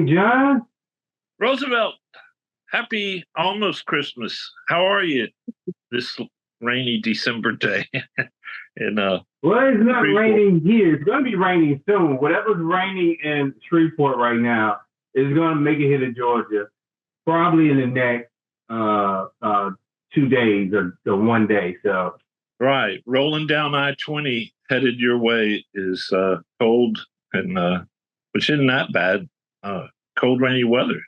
morning, John. Roosevelt, happy almost Christmas. How are you this rainy December day? and Well, it's not Shreveport? raining here. It's going to be raining soon. Whatever's raining in Shreveport right now is going to make it here to Georgia, probably in the next 2 days or one day. So, Right, rolling down I-20 headed your way is cold and which isn't that bad. Cold, rainy weather.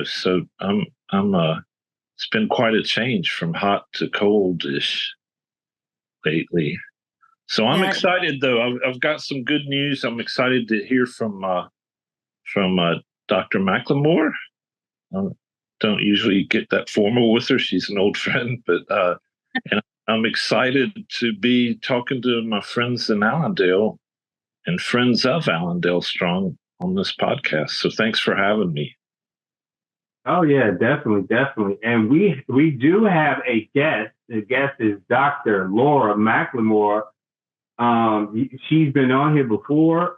So I'm it's been quite a change from hot to coldish lately. So I'm That excited though. I've got some good news. I'm excited to hear from Dr. McLemore. I don't usually get that formal with her. She's an old friend, but and I'm excited to be talking to my friends in Allendale and friends of Allendale Strong on this podcast. So thanks for having me. oh yeah, definitely, definitely. And we do have a guest. The guest is Dr. Laura McLemore. She's been on here before.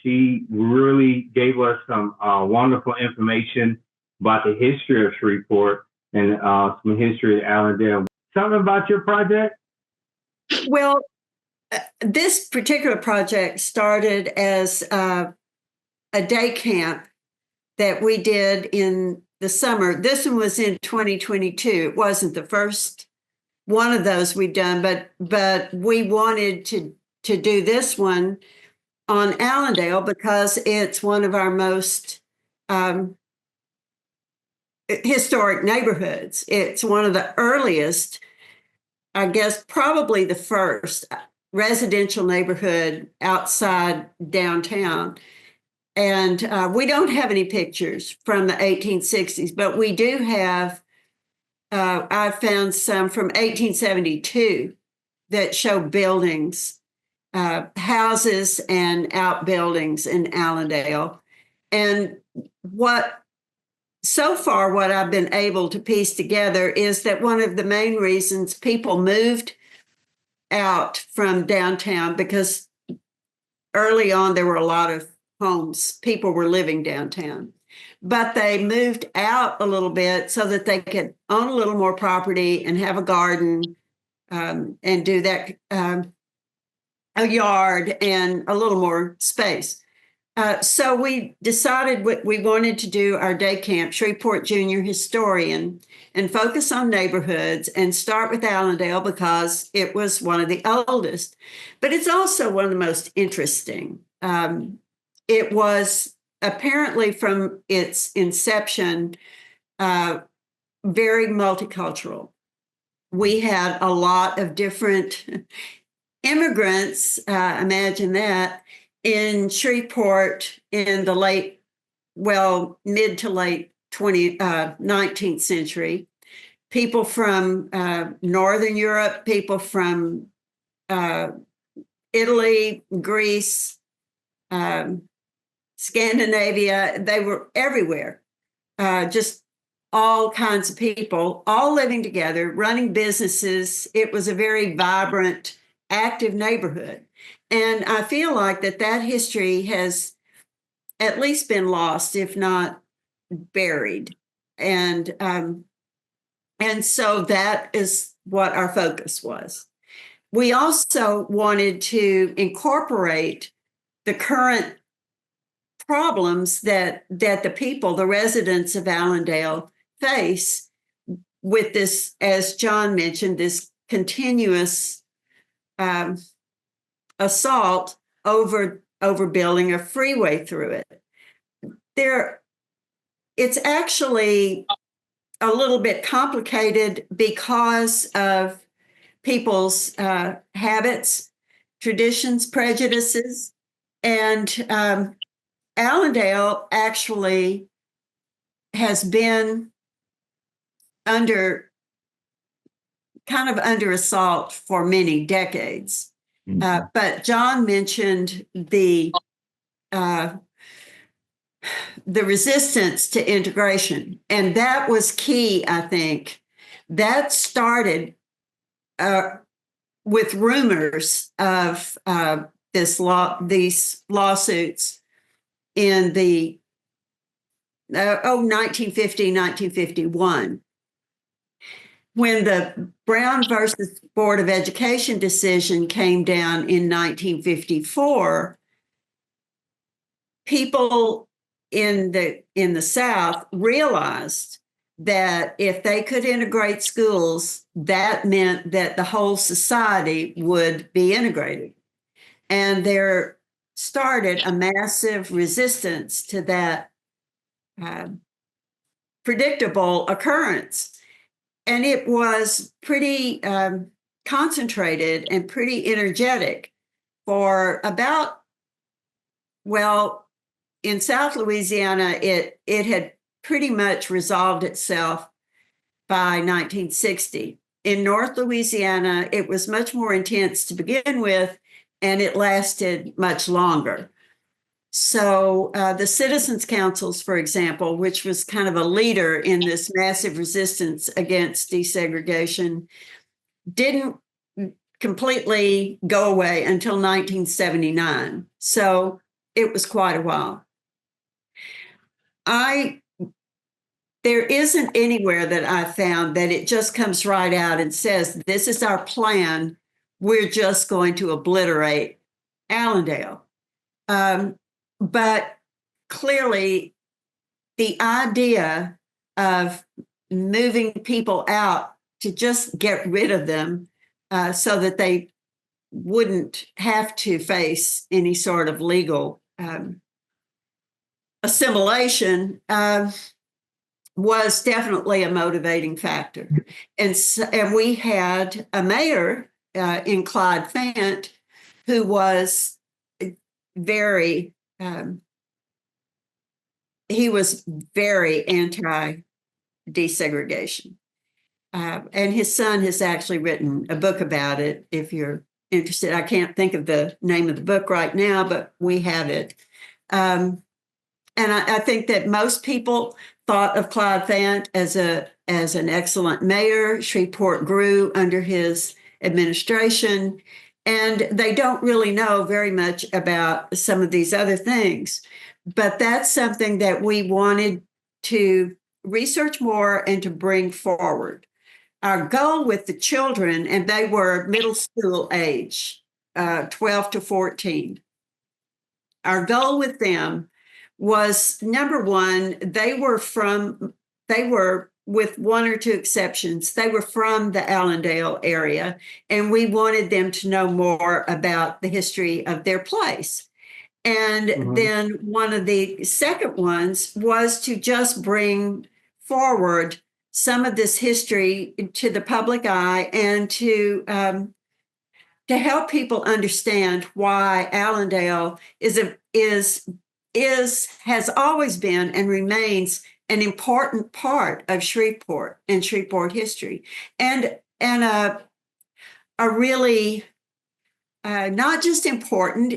She really gave us some wonderful information about the history of Shreveport and some history of Allendale. Something about your project? well, this particular project started as a day camp that we did in the summer. This one was in 2022. It wasn't the first one of those we've done, but we wanted to do this one on Allendale because it's one of our most um, historic neighborhoods. It's one of the earliest, I guess, probably the first residential neighborhood outside downtown. And we don't have any pictures from the 1860s, but we do have, I found some from 1872 that show buildings, houses and outbuildings in Allendale. And so far, what I've been able to piece together is that one of the main reasons people moved out from downtown, because early on there were a lot of homes, people were living downtown, but they moved out a little bit so that they could own a little more property and have a garden, and do that, a yard and a little more space. So we decided we wanted to do our day camp, Shreveport Junior Historian, and focus on neighborhoods and start with Allendale because it was one of the oldest, but it's also one of the most interesting. It was apparently from its inception very multicultural. We had a lot of different immigrants, imagine that, in Shreveport in the mid to late 19th century. People from Northern Europe, people from Italy, Greece, Scandinavia, they were everywhere. Just all kinds of people, all living together, running businesses. It was a very vibrant, active neighborhood. And I feel like that history has at least been lost, if not buried. And so that is what our focus was. We also wanted to incorporate the current problems that the people, the residents of Allendale, face with this, as John mentioned, this continuous assault over building a freeway through it. It's actually a little bit complicated because of people's habits, traditions, prejudices, and Allendale actually has been under assault for many decades. But John mentioned the resistance to integration, and that was key, I think. That started with rumors of these lawsuits in the 1950, 1951. When the Brown versus Board of Education decision came down in 1954, people in the South realized that if they could integrate schools, that meant that the whole society would be integrated. And there started a massive resistance to that predictable occurrence. And it was pretty concentrated and pretty energetic for about, well, in South Louisiana, it had pretty much resolved itself by 1960. In North Louisiana, it was much more intense to begin with, and it lasted much longer. So the Citizens Councils, for example, which was kind of a leader in this massive resistance against desegregation, didn't completely go away until 1979. So it was quite a while. There isn't anywhere that I found that it just comes right out and says, this is our plan. We're just going to obliterate Allendale. But clearly, the idea of moving people out to just get rid of them so that they wouldn't have to face any sort of legal assimilation was definitely a motivating factor. And we had a mayor in Clyde Fant who was very anti-desegregation. And his son has actually written a book about it, if you're interested. I can't think of the name of the book right now, but we have it. And I think that most people thought of Clyde Fant as an excellent mayor. Shreveport grew under his administration, and they don't really know very much about some of these other things. But that's something that we wanted to research more and to bring forward. Our goal with the children, and they were middle school age, 12 to 14. Our goal with them was, number one, they were, with one or two exceptions, they were from the Allendale area, and we wanted them to know more about the history of their place. And then one of the second ones was to just bring forward some of this history to the public eye and to help people understand why Allendale has always been and remains an important part of Shreveport and Shreveport history, and a really not just important.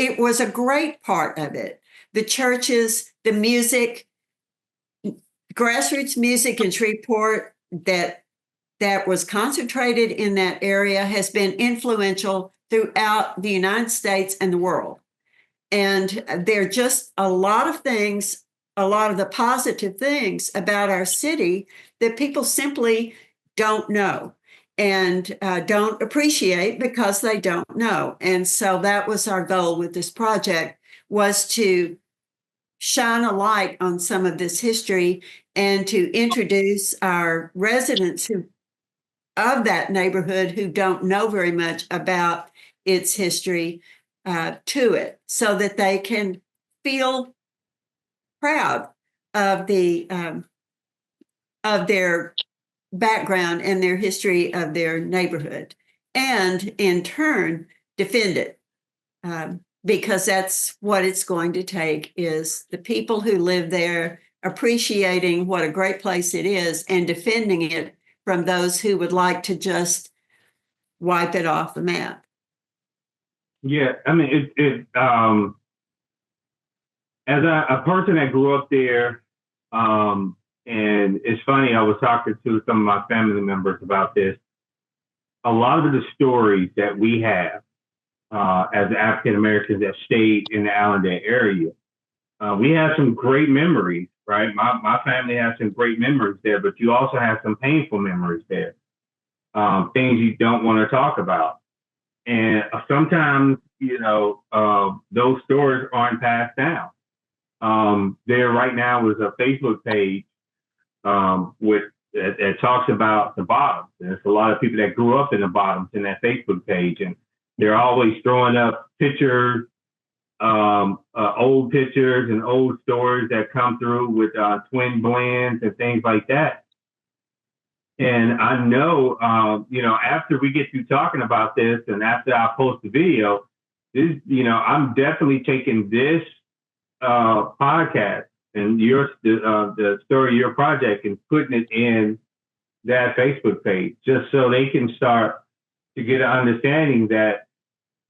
It was a great part of it. The churches, the music, grassroots music in Shreveport that was concentrated in that area has been influential throughout the United States and the world. And there are just a lot of things, a lot of the positive things about our city that people simply don't know and don't appreciate because they don't know. And so that was our goal with this project, was to shine a light on some of this history and to introduce our residents of that neighborhood who don't know very much about its history to it, so that they can feel proud of their background and their history of their neighborhood, and in turn defend it, because that's what it's going to take, is the people who live there appreciating what a great place it is and defending it from those who would like to just wipe it off the map. Yeah, I mean, as a person that grew up there, and it's funny, I was talking to some of my family members about this. A lot of the stories that we have as African Americans that stayed in the Allendale area, we have some great memories right? My family has some great memories there, but you also have some painful memories there. Things you don't want to talk about. And sometimes, those stories aren't passed down. There right now is a Facebook page with that talks about the bottoms. There's a lot of people that grew up in the bottoms in that Facebook page, and they're always throwing up pictures, old pictures and old stories that come through with twin blends and things like that. And I know, after we get through talking about this and after I post the video, I'm definitely taking this podcast and the story of your project and putting it in that Facebook page, just so they can start to get an understanding that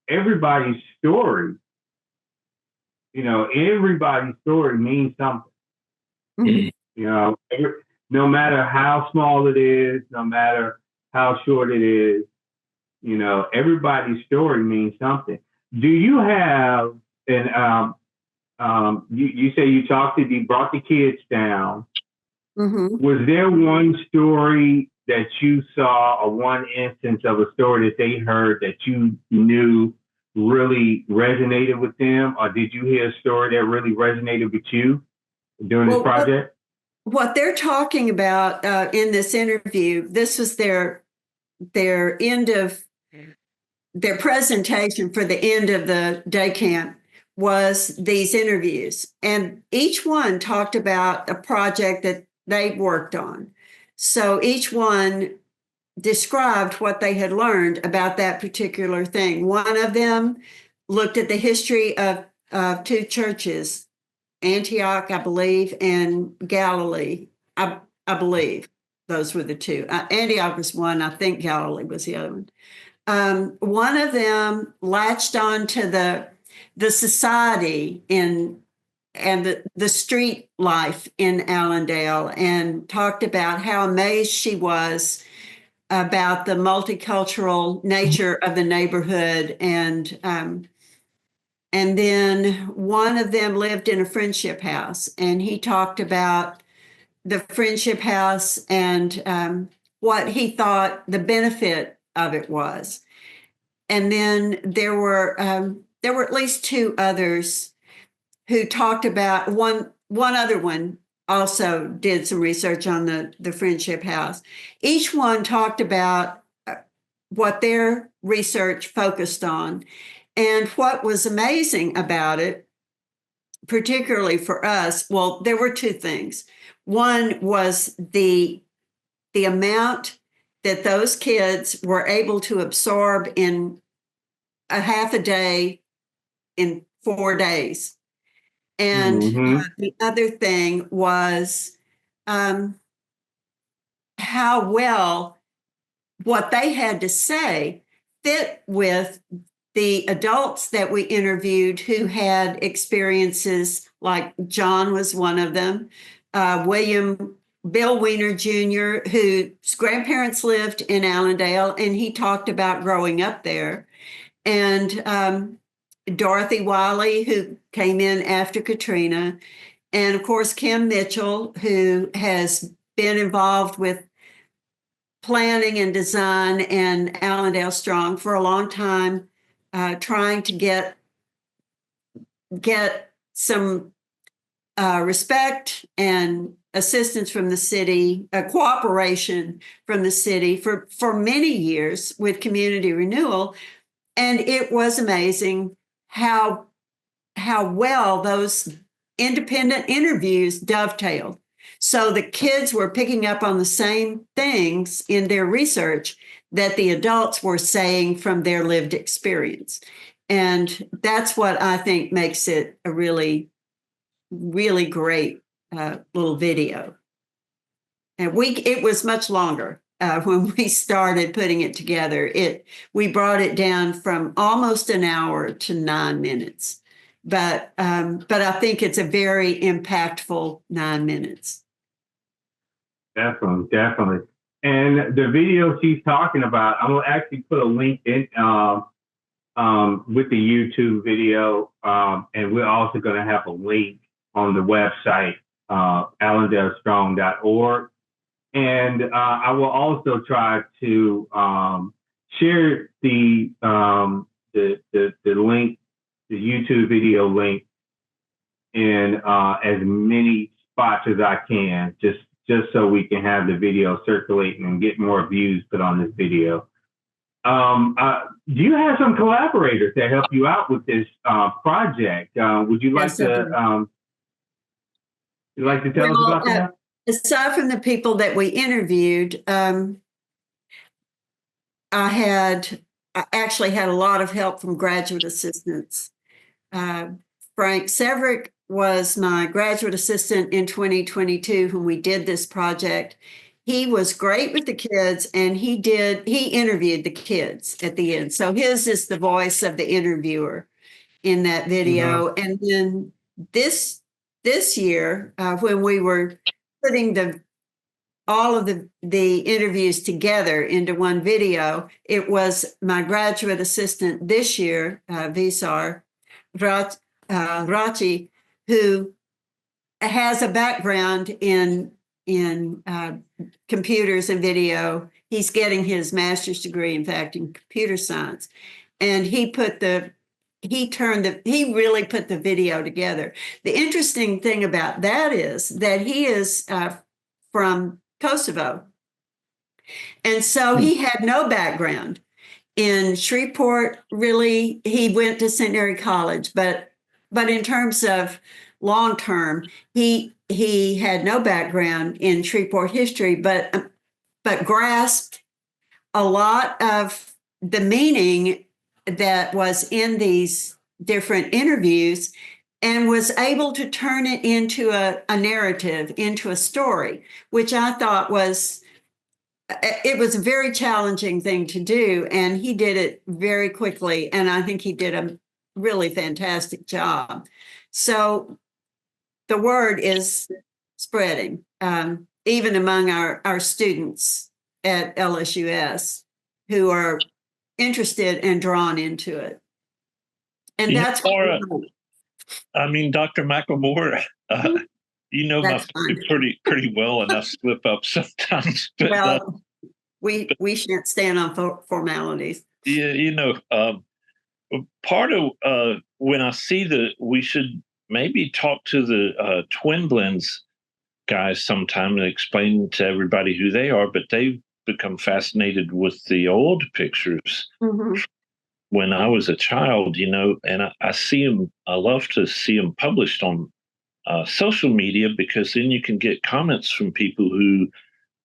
everybody's story, everybody's story means something. Mm-hmm. No matter how small it is, no matter how short it is, everybody's story means something. Do you have, and you say you brought the kids down. Mm-hmm. Was there one story that you saw, or one instance of a story that they heard that you knew really resonated with them? Or did you hear a story that really resonated with you during this project? What they're talking about in this interview, this was their end of their presentation for the end of the day camp, was these interviews. And each one talked about a project that they worked on. So each one described what they had learned about that particular thing. One of them looked at the history of two churches, Antioch, I believe, and Galilee. I believe those were the two. Antioch was one. I think Galilee was the other one. One of them latched on to the society and the street life in Allendale, and talked about how amazed she was about the multicultural nature of the neighborhood. And then one of them lived in a friendship house, and he talked about the friendship house and what he thought the benefit of it was. And then there were at least two others who talked about one other one also did some research on the friendship house. Each one talked about what their research focused on. And what was amazing about it, particularly for us, well, there were two things. One was the amount that those kids were able to absorb in a half a day in 4 days. And the other thing was how well what they had to say fit with the adults that we interviewed who had experiences, like John was one of them, Bill Weiner Jr., whose grandparents lived in Allendale, and he talked about growing up there, and Dorothy Wiley, who came in after Katrina, and of course Kim Mitchell, who has been involved with planning and design and Allendale Strong for a long time, trying to get some respect and assistance from the city, cooperation from the city for many years with community renewal. And it was amazing how well those independent interviews dovetailed. So the kids were picking up on the same things in their research that the adults were saying from their lived experience. And that's what I think makes it a really, really great little video. And it was much longer when we started putting it together. We brought it down from almost an hour to 9 minutes. But I think it's a very impactful 9 minutes. Definitely. And the video she's talking about, I'm gonna actually put a link in with the YouTube video, and we're also gonna have a link on the website AllendaleStrong.org. And I will also try to share the link, the YouTube video link, in as many spots as I can, just so we can have the video circulating and get more views put on this video. Do you have some collaborators that help you out with this project? Would you like to tell us about that? Aside from the people that we interviewed, I actually had a lot of help from graduate assistants. Frank Severick was my graduate assistant in 2022 when we did this project. He was great with the kids, and he interviewed the kids at the end. So his is the voice of the interviewer in that video. Mm-hmm. And then this year, when we were putting all of the interviews together into one video, it was my graduate assistant this year, Visar Rachi, who has a background in computers and video. He's getting his master's degree, in fact, in computer science. And he really put the video together. The interesting thing about that is that he is from Kosovo. And so he had no background in Shreveport. Really, he went to Centenary College, but in terms of long-term, he had no background in Shreveport history, but grasped a lot of the meaning that was in these different interviews and was able to turn it into a narrative, into a story, which I thought was a very challenging thing to do. And he did it very quickly. And I think he did a really fantastic job. So the word is spreading, even among our students at LSUS who are interested and drawn into it. And that's Laura, I mean, Dr. McLemore, you know my family pretty well, and I slip up sometimes. But, well, we shan't stand on formalities. Yeah, part of when I see we should maybe talk to the Twin Blends guys sometime and explain to everybody who they are, but they've become fascinated with the old pictures. Mm-hmm. When I was a child, and I see them, I love to see them published on social media, because then you can get comments from people who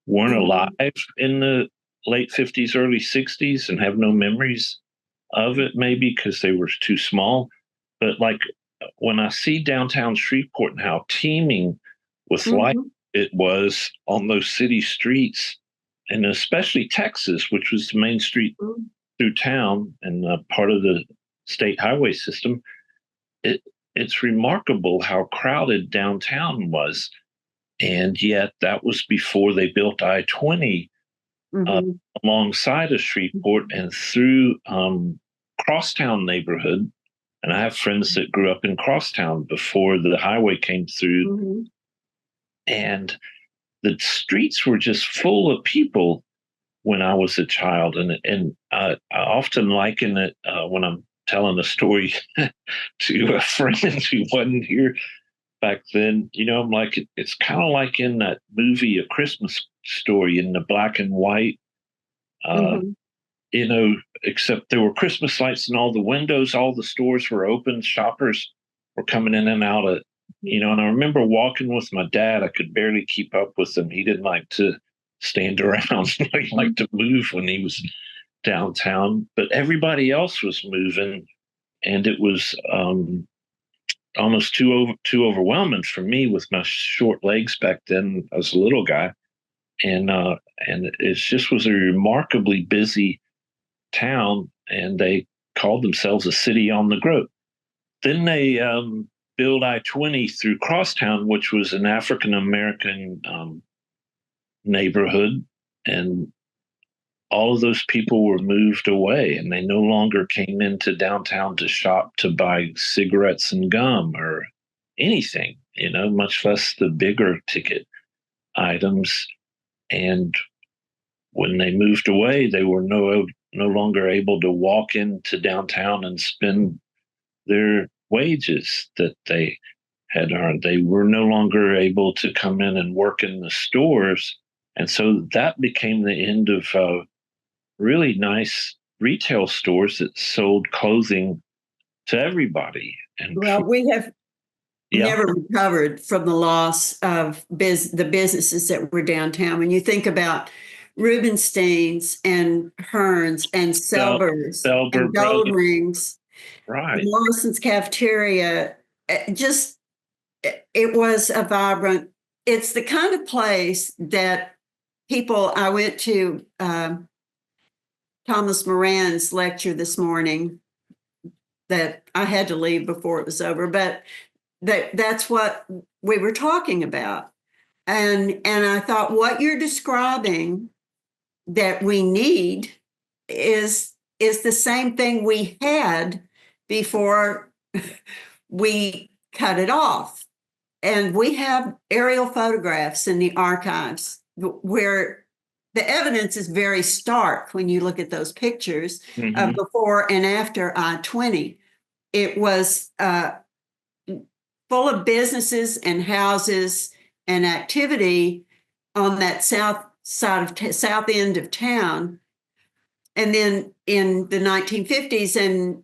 weren't alive in the late 50s, early 60s and have no memories of it, maybe because they were too small. But like when I see downtown Shreveport and how teeming with life it was on those city streets, and especially Texas, which was the main street through town and part of the state highway system, it's remarkable how crowded downtown was. And yet that was before they built I-20 alongside of Shreveport and through Crosstown neighborhood. And I have friends that grew up in Crosstown before the highway came through. Mm-hmm. And the streets were just full of people when I was a child. And I often liken it when I'm telling a story to a friend who wasn't here back then. I'm like, it's kind of like in that movie, A Christmas Story, in the black and white, except there were Christmas lights in all the windows, all the stores were open, shoppers were coming in and out of, and I remember walking with my dad. I could barely keep up with him. He didn't like to stand around. He liked to move when he was downtown, but everybody else was moving, and it was almost too overwhelming for me with my short legs back then. I was a little guy, and it just was a remarkably busy town, and they called themselves a city on the growth. Then they built I-20 through Crosstown, which was an African American neighborhood, and all of those people were moved away, and they no longer came into downtown to shop to buy cigarettes and gum or anything. much less the bigger ticket items. And when they moved away, they were no longer able to walk into downtown and spend their wages that they had earned. They were no longer able to come in and work in the stores. And so that became the end of really nice retail stores that sold clothing to everybody. And Well, we have never recovered from the loss of the businesses that were downtown. When you think about Rubenstein's and Hearn's and Selber's and Gold Rings, right, Morrison's Cafeteria, it was a vibrant. It's the kind of place that I went to Thomas Moran's lecture this morning that I had to leave before it was over, but that's what we were talking about. And I thought what you're describing that we need is the same thing we had before we cut it off. And we have aerial photographs in the archives where the evidence is very stark when you look at those pictures of before and after I-20. It was full of businesses and houses and activity on that south end of town. And then in the 1950s and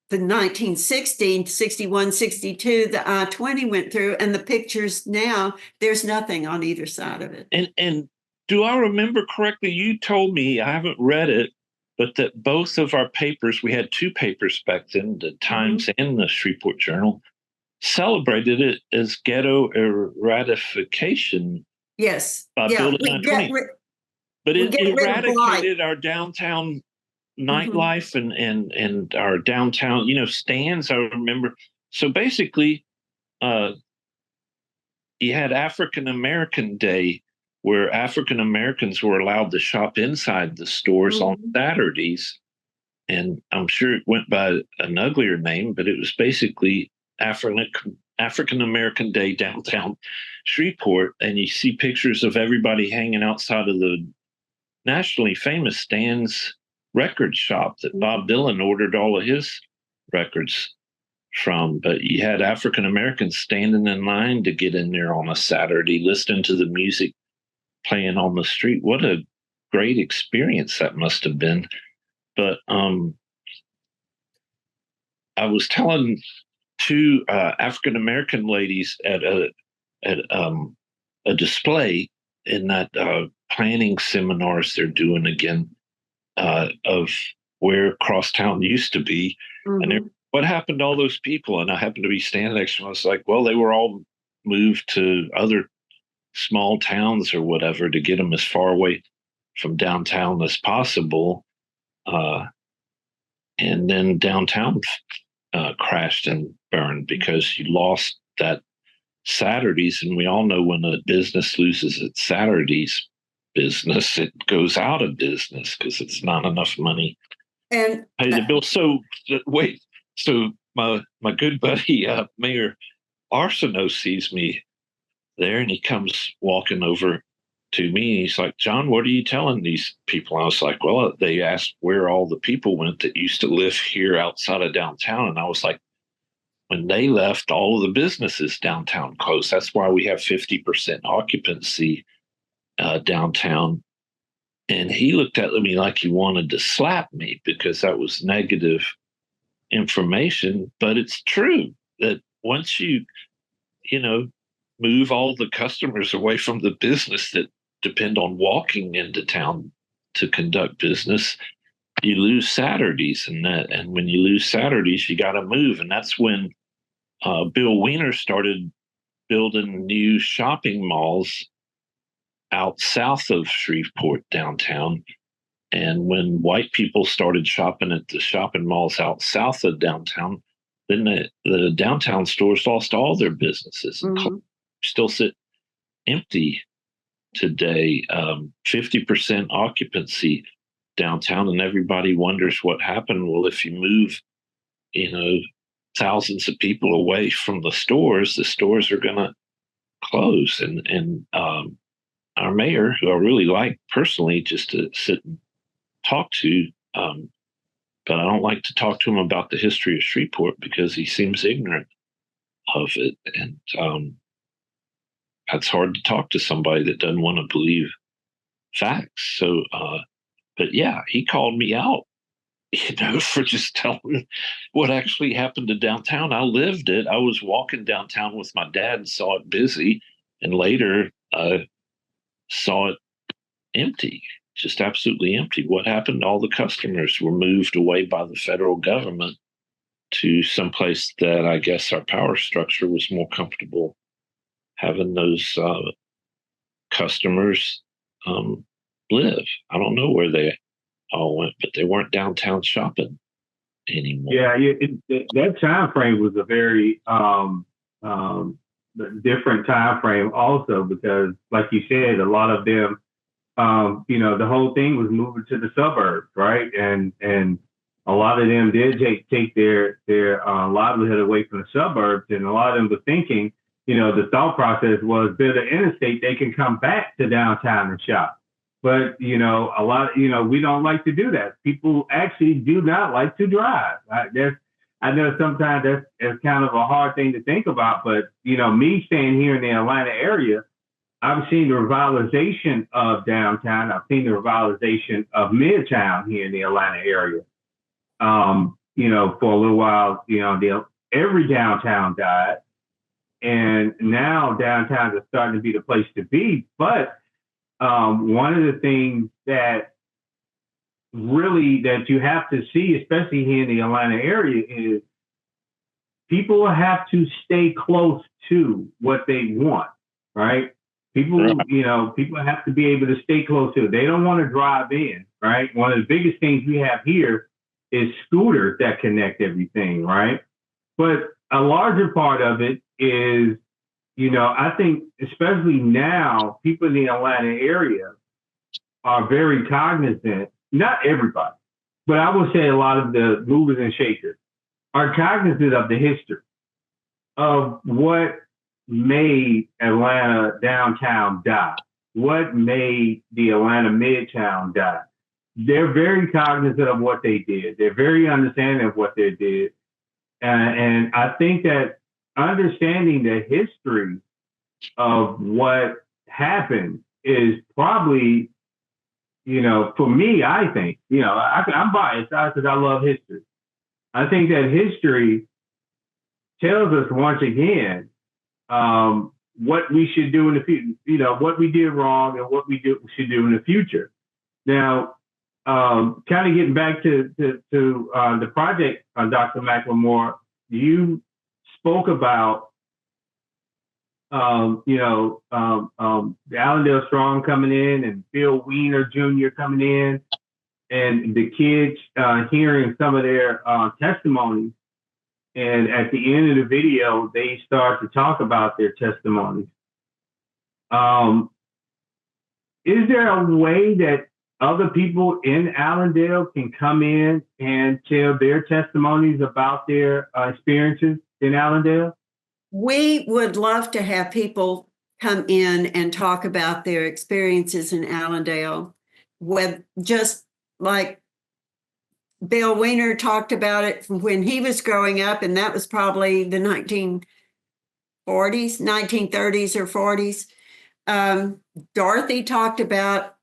the 1960, 61, 62, the I-20 went through, and the pictures now, there's nothing on either side of it. And do I remember correctly? You told me, I haven't read it, but that both of our papers, we had two papers back then, the Times and the Shreveport Journal, celebrated it as ghetto eradication. Yes. By building I-20. But it eradicated our downtown nightlife and our downtown, stands, I remember. So basically, you had African American Day, where African Americans were allowed to shop inside the stores on Saturdays. And I'm sure it went by an uglier name, but it was basically African American Day downtown Shreveport. And you see pictures of everybody hanging outside of the nationally famous Stan's record shop that Bob Dylan ordered all of his records from. But you had African Americans standing in line to get in there on a Saturday, listening to the music playing on the street. What a great experience that must have been. But I was telling two African American ladies at a display in that planning seminars they're doing again of where Crosstown used to be, and what happened to all those people? And I happened to be standing next to them. I was like, well, they were all moved to other small towns or whatever to get them as far away from downtown as possible. And then downtown crashed and burned because you lost that Saturdays. And we all know when a business loses its Saturdays business, it goes out of business because it's not enough money and pay the bill. So my good buddy Mayor Arsenault sees me there, and he comes walking over to me. He's like, John, what are you telling these people? I was like, well, they asked where all the people went that used to live here outside of downtown. And I was like, when they left, all of the businesses downtown closed. That's why we have 50% occupancy downtown. And he looked at me like he wanted to slap me because that was negative information. But it's true that once you move all the customers away from the business that depend on walking into town to conduct business, you lose Saturdays. And when you lose Saturdays, you got to move. And that's when Bill Wiener started building new shopping malls out south of Shreveport downtown. And when white people started shopping at the shopping malls out south of downtown, then the downtown stores lost all their businesses. Still sit empty today. 50% occupancy downtown, and everybody wonders what happened. Well, if you move, thousands of people away from the stores are going to close. And our mayor, who I really like personally, just to sit and talk to, but I don't like to talk to him about the history of Shreveport because he seems ignorant of it. And that's hard to talk to somebody that doesn't want to believe facts. So, but yeah, he called me out, for just telling what actually happened to downtown. I lived it. I was walking downtown with my dad and saw it busy, and later saw it empty, just absolutely empty. What happened? All the customers were moved away by the federal government to someplace that I guess our power structure was more comfortable having those customers live. I don't know where they all went, but they weren't downtown shopping anymore. Yeah, that time frame was a very different time frame also, because like you said, a lot of them, the whole thing was moving to the suburbs, right? And a lot of them did take their livelihood away from the suburbs, and a lot of them were thinking, the thought process was build an interstate, they can come back to downtown and shop. But, a lot, we don't like to do that. People actually do not like to drive. I know sometimes that's kind of a hard thing to think about, but, me staying here in the Atlanta area, I've seen the revitalization of downtown. I've seen the revitalization of Midtown here in the Atlanta area. For a little while, every downtown died. And now downtown is starting to be the place to be. But one of the things that you have to see, especially here in the Atlanta area, is people have to stay close to what they want, right? People have to be able to stay close to it. They don't want to drive in, right? One of the biggest things we have here is scooters that connect everything, right? But a larger part of it is, I think especially now, people in the Atlanta area are very cognizant, not everybody, but I would say a lot of the movers and shakers are cognizant of the history of what made Atlanta downtown die, what made the Atlanta Midtown die. They're very cognizant of what they did. They're very understanding of what they did. And I think that understanding the history of what happened is probably, for me, I think, I'm biased because I love history. I think that history tells us once again what we should do in the future, what we did wrong and what we should do in the future. Now, kind of getting back to the project, Dr. McLemore, you spoke about the Allendale Strong coming in and Bill Weiner Jr. coming in, and the kids hearing some of their testimonies. And at the end of the video, they start to talk about their testimonies. Is there a way that other people in Allendale can come in and tell their testimonies about their experiences in Allendale? We would love to have people come in and talk about their experiences in Allendale, with just like Bill Weiner talked about it from when he was growing up, and that was probably the 1930s or 40s. Dorothy talked about,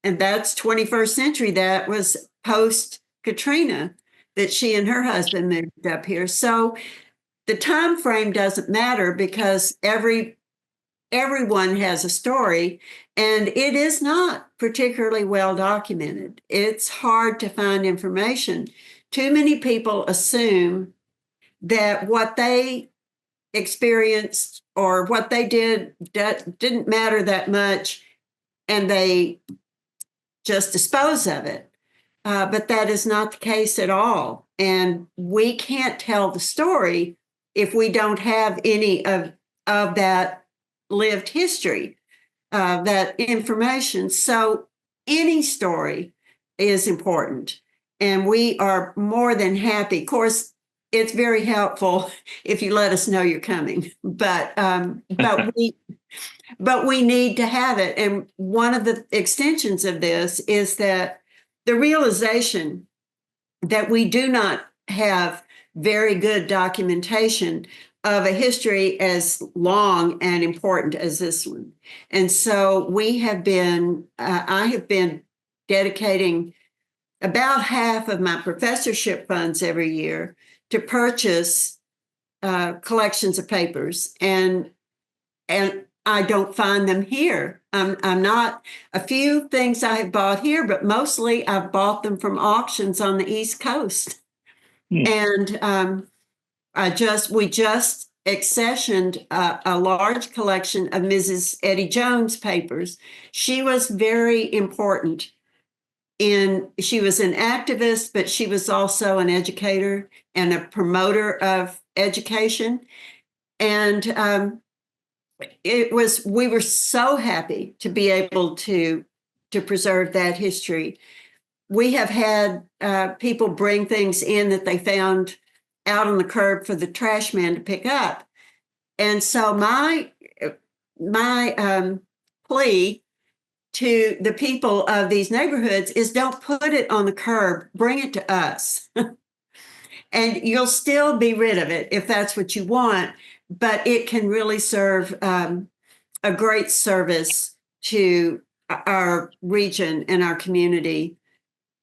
and that's 21st century, that was post Katrina that she and her husband moved up here. So the time frame doesn't matter, because everyone has a story, and it is not particularly well documented. It's hard to find information. Too many people assume that what they experienced or what they did didn't matter that much, and they just dispose of it. But that is not the case at all. And we can't tell the story if we don't have any of that lived history, that information. So any story is important. And we are more than happy. Of course, it's very helpful if you let us know you're coming, but we need to have it. And one of the extensions of this is that the realization that we do not have very good documentation of a history as long and important as this one. And so I have been dedicating about half of my professorship funds every year to purchase collections of papers, and I don't find them here. I'm not, a few things I have bought here, but mostly I've bought them from auctions on the East Coast. And we just accessioned a large collection of Mrs. Eddie Jones papers. She was very important she was an activist, but she was also an educator and a promoter of education. And we were so happy to be able to preserve that history. We have had people bring things in that they found out on the curb for the trash man to pick up. And so my plea to the people of these neighborhoods is, don't put it on the curb, bring it to us. And you'll still be rid of it if that's what you want, but it can really serve a great service to our region and our community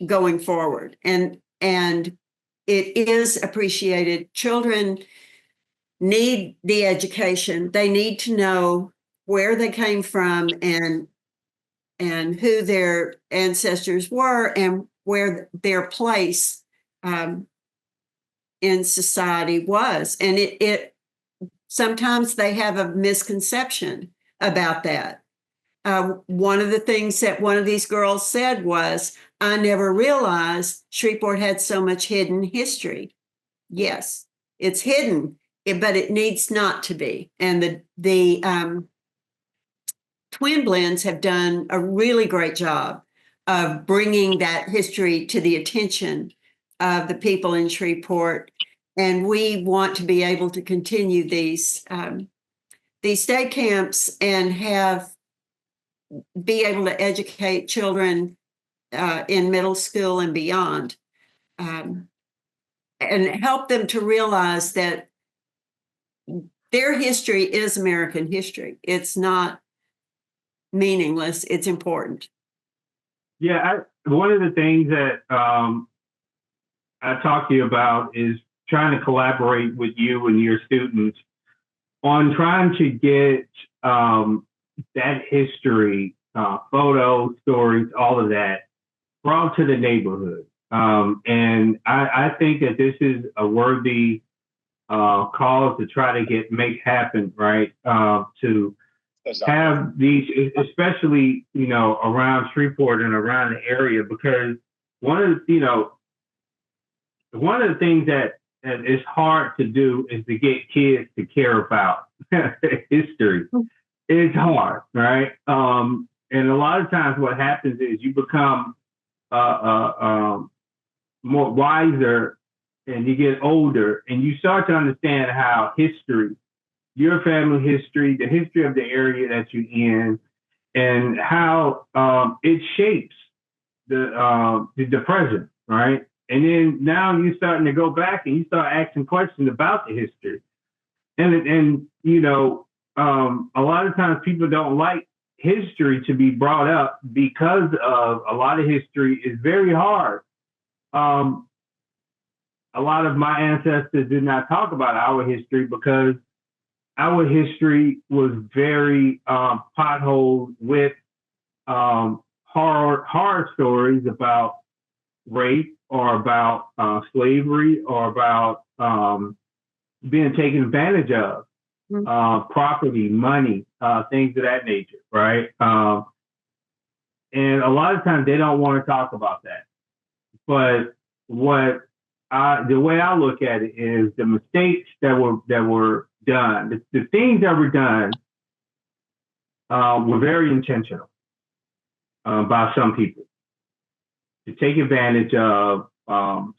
going forward. And it is appreciated. Children need the education. They need to know where they came from and who their ancestors were and where their place in society was. And it sometimes they have a misconception about that. One of the things that one of these girls said was, I never realized Shreveport had so much hidden history. Yes, it's hidden, but it needs not to be. And the Twin Blends have done a really great job of bringing that history to the attention of the people in Shreveport. And we want to be able to continue these day camps and be able to educate children in middle school and beyond, and help them to realize that their history is American history. It's not meaningless. It's important. Yeah, one of the things that I talk to you about is trying to collaborate with you and your students on trying to get that history, photos, stories, all of that brought to the neighborhood. And I think that this is a worthy cause to try to make happen, right? To have these, especially, around Shreveport and around the area, because one of the things that is hard to do is to get kids to care about history. It's hard, right? And a lot of times what happens is you become more wiser and you get older and you start to understand how history, your family history, the history of the area that you're in, and how it shapes the present, right? And then now you're starting to go back and you start asking questions about the history. And a lot of times people don't like history to be brought up because of a lot of history is very hard. A lot of my ancestors did not talk about our history because our history was very potholed with horror stories about rape or about slavery or about being taken advantage of, property, money, things of that nature, right? And a lot of times they don't want to talk about that. But the way I look at it is the mistakes that were done, the things that were done were very intentional by some people to take advantage of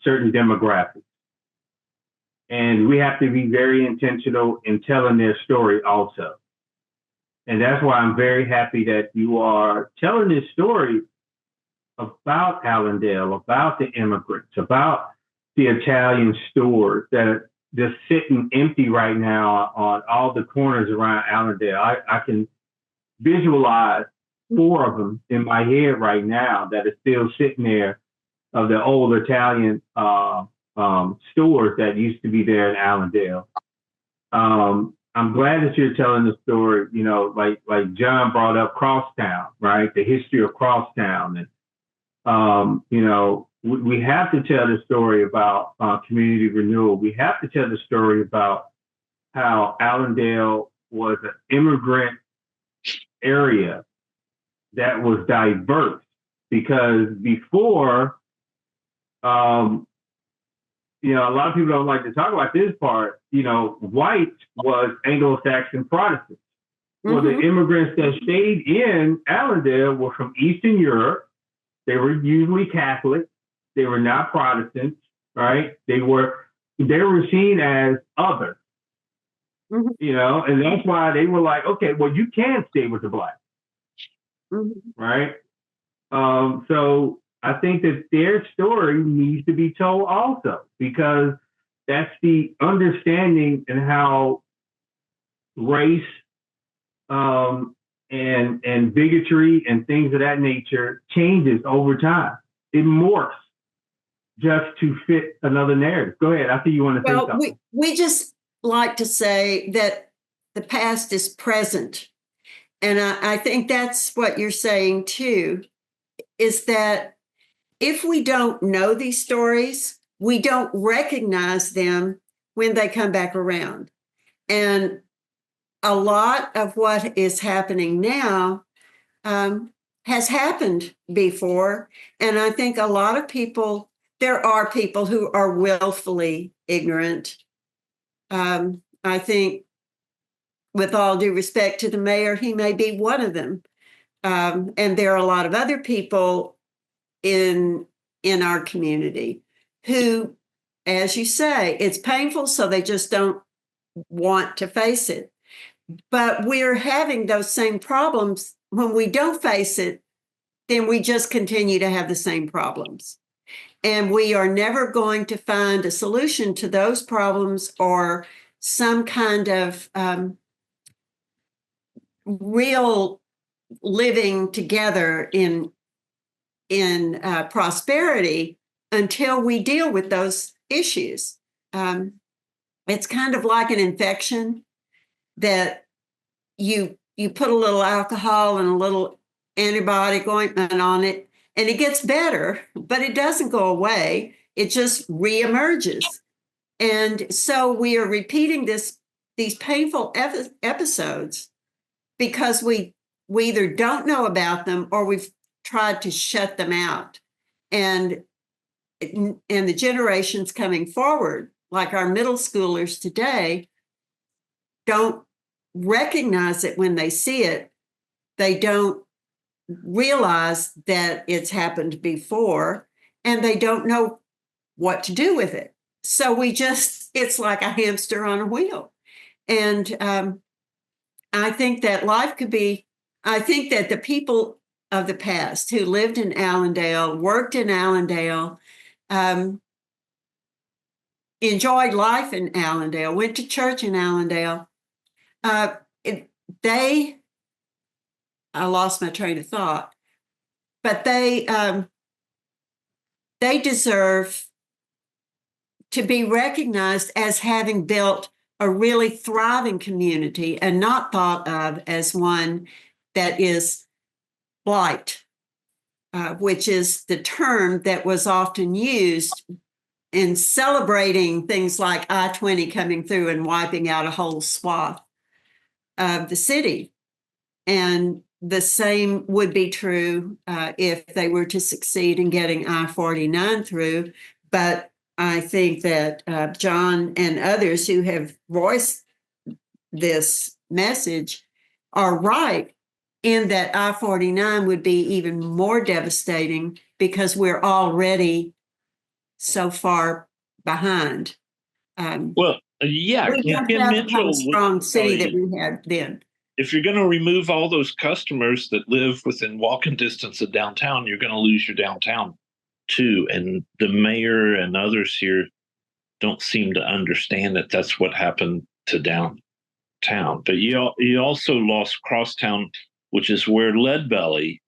certain demographics. And we have to be very intentional in telling their story also. And that's why I'm very happy that you are telling this story about Allendale, about the immigrants, about the Italian stores that are just sitting empty right now on all the corners around Allendale. I can visualize 4 of them in my head right now that are still sitting there, of the old Italian stores that used to be there in Allendale. I'm glad that you're telling the story, like John brought up Crosstown, right? The history of Crosstown. And, we have to tell the story about community renewal. We have to tell the story about how Allendale was an immigrant area that was diverse, because before, a lot of people don't like to talk about this part, white was Anglo-Saxon Protestants. Well, the immigrants that stayed in Allendale were from Eastern Europe. They were usually Catholic. They were not Protestants, right? They were seen as other, and that's why they were like, okay, well, you can stay with the blacks, right? So I think that their story needs to be told also, because that's the understanding and how race and bigotry and things of that nature changes over time. It morphs just to fit another narrative. Go ahead. I think you want to say something. We just like to say that the past is present. And I think that's what you're saying too, is that if we don't know these stories, we don't recognize them when they come back around. And a lot of what is happening now has happened before. And I think a lot of people, there are people who are willfully ignorant. I think, with all due respect to the mayor, he may be one of them. And there are a lot of other people in our community who, as you say, it's painful, so they just don't want to face it. But we're having those same problems. When we don't face it, then we just continue to have the same problems. And we are never going to find a solution to those problems, or some kind of real living together in prosperity, until we deal with those issues. It's kind of like an infection that you put a little alcohol and a little antibiotic ointment on it, and it gets better, but it doesn't go away. It just reemerges. And so we are repeating these painful episodes because we either don't know about them, or we've tried to shut them out. And the generations coming forward, like our middle schoolers today, don't recognize it when they see it. They don't realize that it's happened before, and they don't know what to do with it. So it's like a hamster on a wheel. And I think that I think that the people of the past who lived in Allendale, worked in Allendale, enjoyed life in Allendale, went to church in Allendale, I lost my train of thought, but they deserve to be recognized as having built a really thriving community, and not thought of as one that is blight, which is the term that was often used in celebrating things like I-20 coming through and wiping out a whole swath of the city. And the same would be true if they were to succeed in getting I-49 through. But I think that John and others who have voiced this message are right in that I-49 would be even more devastating, because we're already so far behind. Well, yeah, we don't Ken have the kind Mitchell of would strong city that probably, we had then. if you're going to remove all those customers that live within walking distance of downtown, you're going to lose your downtown too. And the mayor and others here don't seem to understand that that's what happened to downtown. But you also lost Crosstown, which is where Leadbelly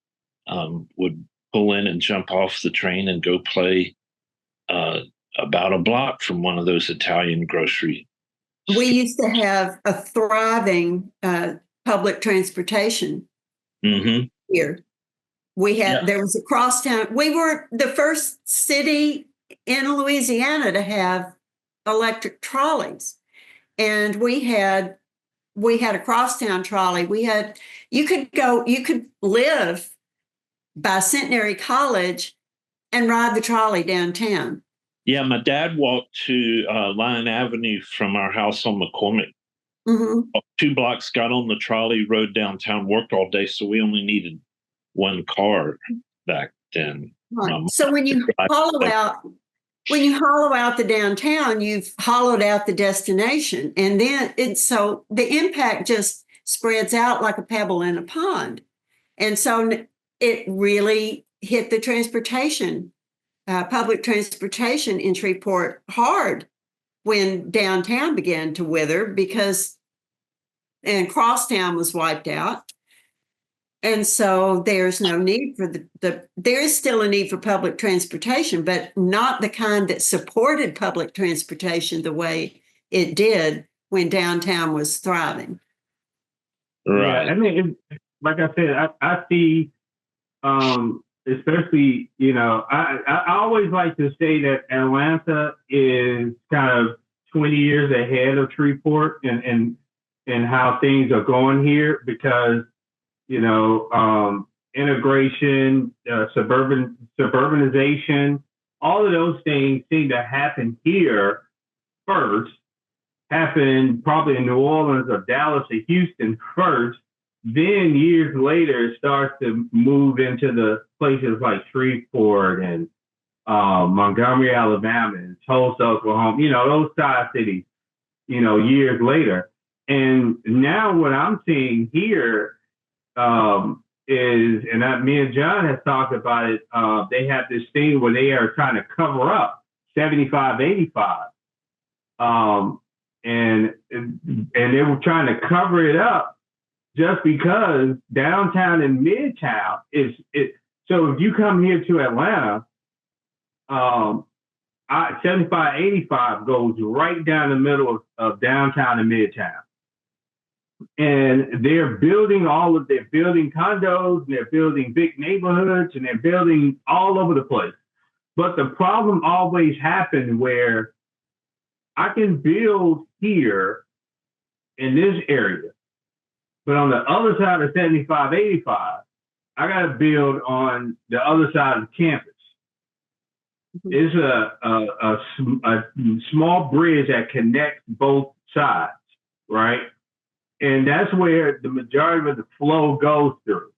would pull in and jump off the train and go play about a block from one of those Italian grocery. We used to have a thriving public transportation here. There was a crosstown. We were the first city in Louisiana to have electric trolleys. And we had a crosstown trolley. You could live by Centenary College and ride the trolley downtown. Yeah, my dad walked to Lion Avenue from our house on McCormick. 2 blocks, got on the trolley, rode downtown, worked all day. So we only needed one car back then. Right. So when you hollow out the downtown, you've hollowed out the destination, and then so the impact just spreads out like a pebble in a pond, and so it really hit the transportation. Public transportation in Shreveport hard when downtown began to wither and Crosstown was wiped out. And so there's no need for there is still a need for public transportation, but not the kind that supported public transportation the way it did when downtown was thriving. Right. Yeah, I mean, like I said, I see, especially, I always like to say that Atlanta is kind of 20 years ahead of Shreveport and how things are going here because, integration, suburbanization, all of those things seem to happen here first, happen probably in New Orleans or Dallas or Houston first. Then years later, it starts to move into the places like Shreveport and Montgomery, Alabama, and Tulsa, Oklahoma, those side cities, years later. And now what I'm seeing here is, and me and John has talked about it, they have this thing where they are trying to cover up 75, 85. And they were trying to cover it up just because downtown and midtown is it. So if you come here to Atlanta, 75, 85 goes right down the middle of downtown and midtown. And they're building condos, and they're building big neighborhoods, and they're building all over the place. But the problem always happened where I can build here in this area, but on the other side of 75, 85, I got to build on the other side of the campus. It's a small bridge that connects both sides, right? And that's where the majority of the flow goes through.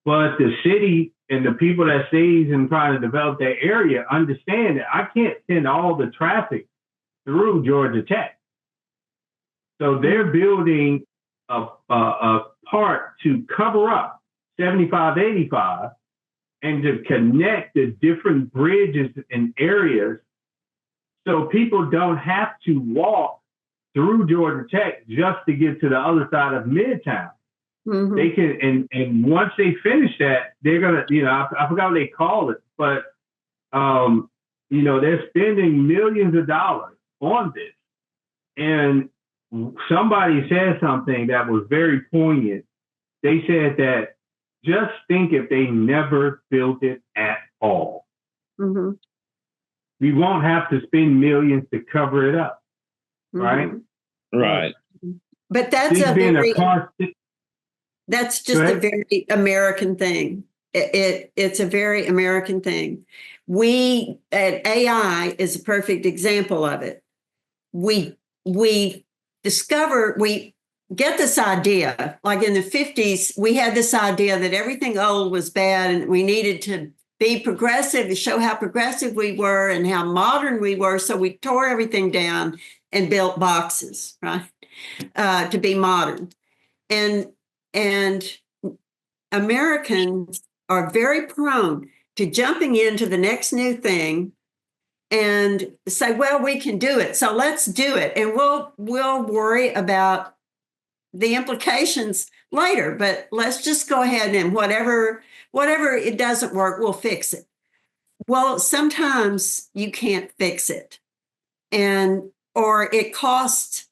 But the city and the people that stays and trying to develop that area understand that I can't send all the traffic through Georgia Tech. So they're building a part to cover up 75, 85 and to connect the different bridges and areas so people don't have to walk through Georgia Tech just to get to the other side of Midtown. They can, and once they finish that, they're gonna, I forgot what they call it, but they're spending millions of dollars on this. And somebody said something that was very poignant. They said that just think if they never built it at all. We won't have to spend millions to cover it up. Right? Right. But that's just a very American thing. It's a very American thing. AI is a perfect example of it. We get this idea, like in the 50s, we had this idea that everything old was bad and we needed to be progressive to show how progressive we were and how modern we were. So we tore everything down and built boxes, right? To be modern. And Americans are very prone to jumping into the next new thing and say, well, we can do it, so let's do it. And we'll worry about the implications later, but let's just go ahead and whatever it doesn't work, we'll fix it. Well, sometimes you can't fix it, or it costs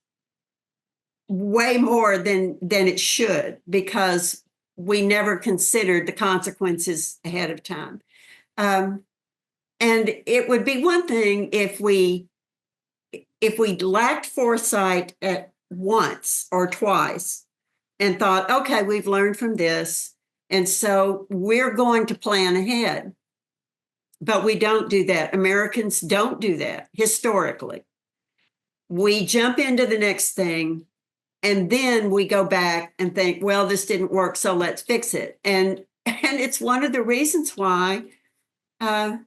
way more than it should, because we never considered the consequences ahead of time. And it would be one thing if we lacked foresight at once or twice and thought, okay, we've learned from this, and so we're going to plan ahead. But we don't do that. Americans don't do that historically. We jump into the next thing, and then we go back and think, well, this didn't work, so let's fix it. And it's one of the reasons why they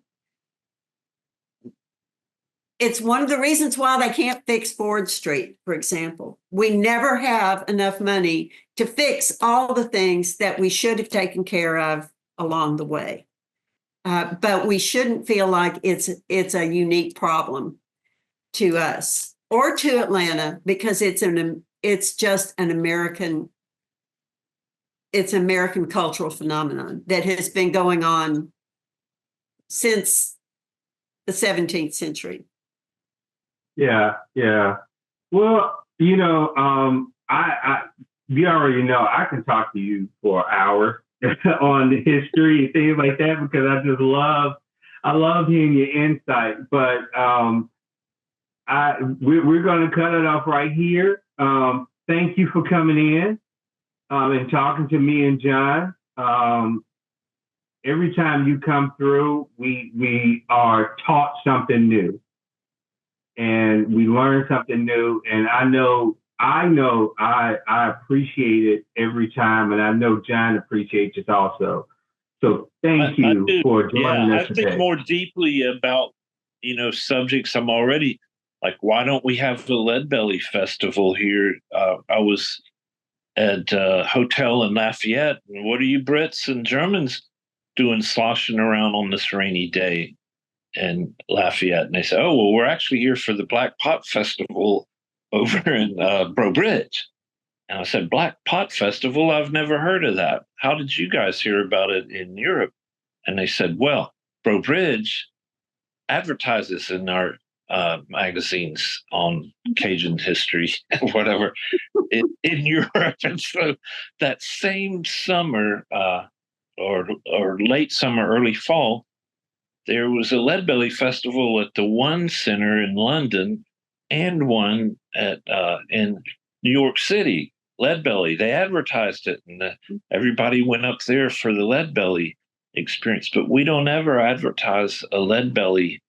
can't fix Ford Street, for example. We never have enough money to fix all the things that we should have taken care of along the way. But we shouldn't feel like it's a unique problem to us or to Atlanta, because it's just an American cultural phenomenon that has been going on since the 17th century. Yeah. Well, you already know I can talk to you for hours on the history and things like that, because I love hearing your insight. But we're going to cut it off right here. Thank you for coming in and talking to me and John. Every time you come through, we are taught something new, and we learn something new. And I know I appreciate it every time, and I know John appreciates it also. So thank you for joining us today. I think more deeply about subjects. I'm already like, why don't we have the Lead Belly Festival here? I was at a hotel in Lafayette, and what are you Brits and Germans doing sloshing around on this rainy day in Lafayette? And they said, oh, well, we're actually here for the Black Pot Festival over in Breaux Bridge. And I said, Black Pot Festival? I've never heard of that. How did you guys hear about it in Europe? And they said, well, Breaux Bridge advertises in our magazines on Cajun history and whatever in Europe. And so that same summer, or late summer, early fall, there was a Lead Belly Festival at the One Center in London and one at in New York City. Lead Belly, they advertised it, and everybody went up there for the Lead Belly experience. But we don't ever advertise a Lead Belly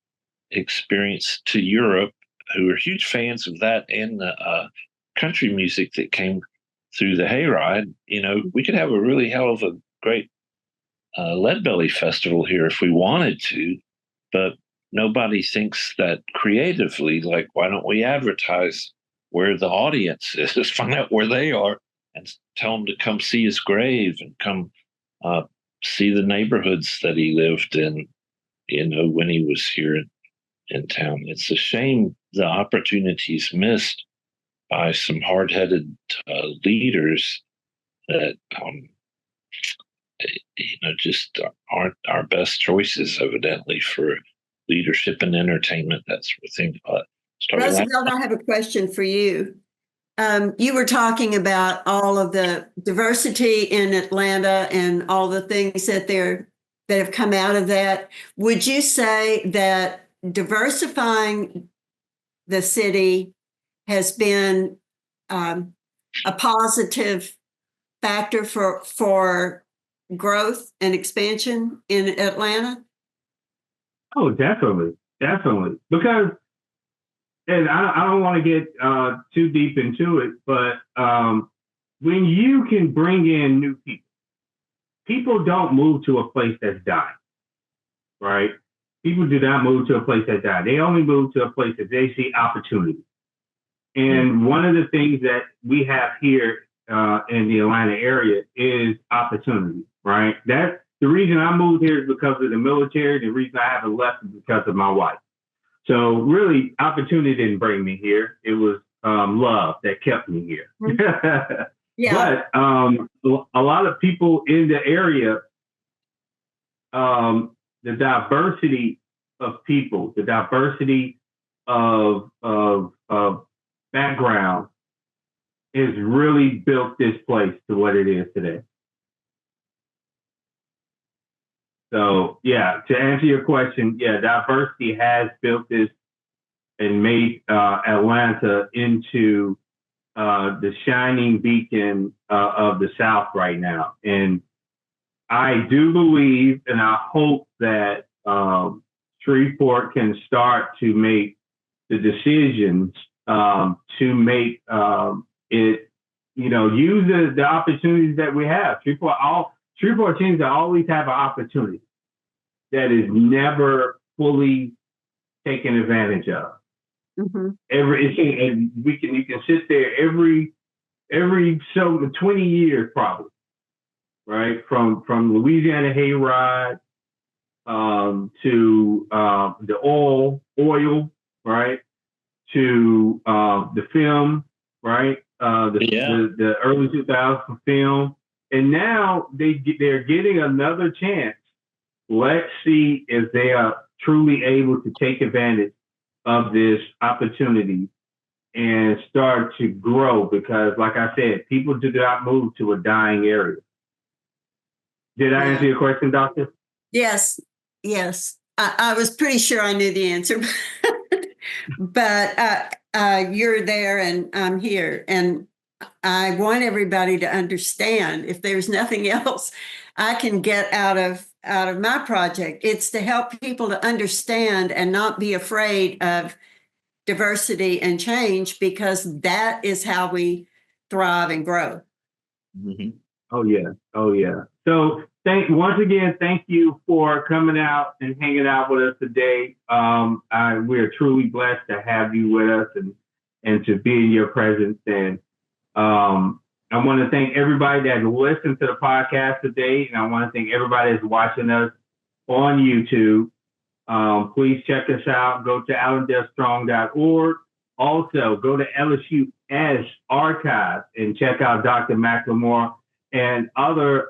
experience to Europe, who are huge fans of that and the country music that came through the hayride. We could have a really hell of a great Lead Belly Festival here if we wanted to, but nobody thinks that creatively. Like, why don't we advertise where the audience is, find out where they are, and tell them to come see his grave and come see the neighborhoods that he lived in, when he was here in town. It's a shame the opportunities missed by some hard-headed leaders that just aren't our best choices, evidently, for leadership and entertainment, that sort of thing. Roosevelt, I have a question for you. You were talking about all of the diversity in Atlanta and all the things that have come out of that. Would you say that diversifying the city has been a positive factor for growth and expansion in Atlanta? Oh, definitely. Because, and I don't want to get too deep into it, but when you can bring in new people don't move to a place that's dying. right? People do not move to a place that die. They only move to a place that they see opportunity. And one of the things that we have here in the Atlanta area is opportunity, right? That's the reason I moved here is because of the military. The reason I haven't left is because of my wife. So really, opportunity didn't bring me here. It was love that kept me here. Yeah. But a lot of people in the area, the diversity of people, the diversity of background has really built this place to what it is today. So yeah, to answer your question, yeah, diversity has built this and made Atlanta into the shining beacon of the South right now. And I do believe and I hope that Shreveport can start to make the decisions to make it, use the opportunities that we have. Shreveport seems to always have an opportunity that is never fully taken advantage of. Mm-hmm. You can sit there every 20 years probably, right? From Louisiana Hayride to the oil, right? To the film, right? The early 2000s film, and now they're getting another chance. Let's see if they are truly able to take advantage of this opportunity and start to grow. Because, like I said, people do not move to a dying area. Did I answer your question, Doctor? Yes. I was pretty sure I knew the answer, but you're there and I'm here. And I want everybody to understand, if there's nothing else I can get out of my project, it's to help people to understand and not be afraid of diversity and change, because that is how we thrive and grow. Mm-hmm. Oh yeah. So once again, thank you for coming out and hanging out with us today. We're truly blessed to have you with us and to be in your presence. And I want to thank everybody that listened to the podcast today, and I want to thank everybody that's watching us on YouTube. Please check us out. Go to allendalestrong.org. Also, go to LSUS Archive and check out Dr. McLemore and other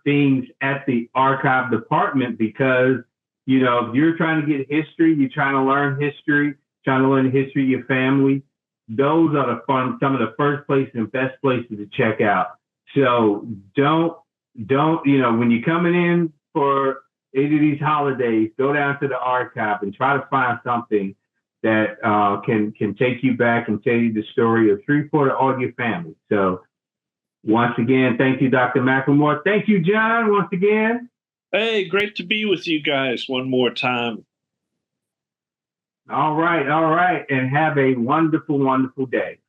things at the archive department, because if you're trying to get history, you're trying to learn history, trying to learn the history of your family, those are some of the first places and best places to check out. So don't when you're coming in for any of these holidays, go down to the archive and try to find something that can take you back and tell you the story of Shreveport or all your family. So once again, thank you, Dr. McLemore. Thank you, John, once again. Hey, great to be with you guys one more time. All right. And have a wonderful, wonderful day.